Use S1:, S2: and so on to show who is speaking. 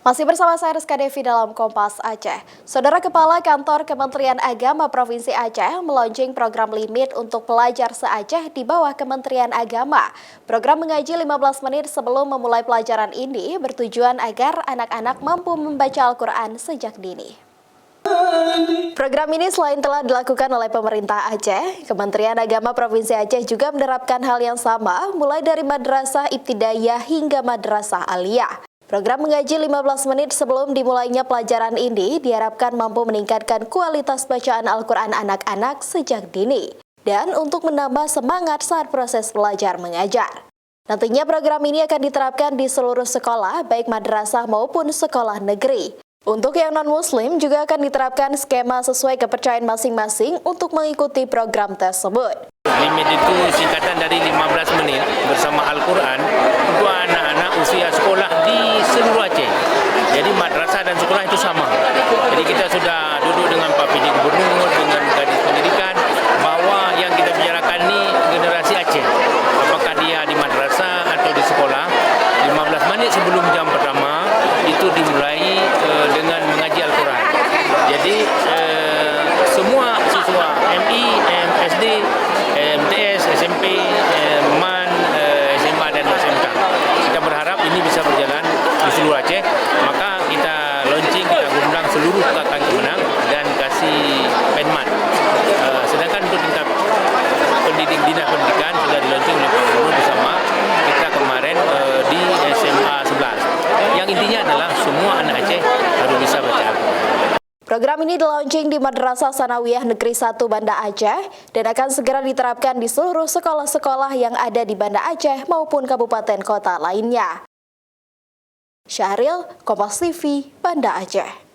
S1: Masih bersama saya Rizka Devi dalam Kompas Aceh. Saudara Kepala Kantor Kementerian Agama Provinsi Aceh meluncing program limit untuk pelajar se-Aceh di bawah Kementerian Agama. Program mengaji 15 menit sebelum memulai pelajaran ini bertujuan agar anak-anak mampu membaca Al-Quran sejak dini. Program ini selain telah dilakukan oleh pemerintah Aceh, Kementerian Agama Provinsi Aceh juga menerapkan hal yang sama mulai dari madrasah ibtidaiyah hingga madrasah aliyah. Program mengaji 15 menit sebelum dimulainya pelajaran ini diharapkan mampu meningkatkan kualitas bacaan Al-Quran anak-anak sejak dini dan untuk menambah semangat saat proses belajar mengajar. Nantinya program ini akan diterapkan di seluruh sekolah, baik madrasah maupun sekolah negeri. Untuk yang non-muslim juga akan diterapkan skema sesuai kepercayaan masing-masing untuk mengikuti program tersebut.
S2: Limit itu singkatan dari 15 menit bersama Al-Quran untuk anak-anak usia sekolah di seluruh Aceh. Jadi madrasah dan sekolah itu sama. Jadi kita sudah duduk dengan Pak PJ Gubernur, dengan Kadis Pendidikan, bahwa yang kita bicarakan ini generasi Aceh. Apakah dia di madrasah atau di sekolah, 15 menit sebelum jam pertama itu dimulai dengan mengaji Al-Quran. Jadi semua siswa MI, SD, MTS, SMP, MAN, SMA dan SMK. Kita berharap ini bisa berjalan di seluruh Aceh. Maka kita launching, kita undang seluruh kakak kemenang dan kasih penmat. Sedangkan untuk tingkat dinas pendidikan sudah dilaunching oleh Pak Gubernur bersama kita kemarin di SMA 11. Yang intinya adalah semua anak Aceh harus bisa baca Al-Quran.
S1: Program ini dilaunching di Madrasah Sanawiyah Negeri 1 Banda Aceh dan akan segera diterapkan di seluruh sekolah-sekolah yang ada di Banda Aceh maupun kabupaten kota lainnya. Syahril, Kompas TV, Banda Aceh.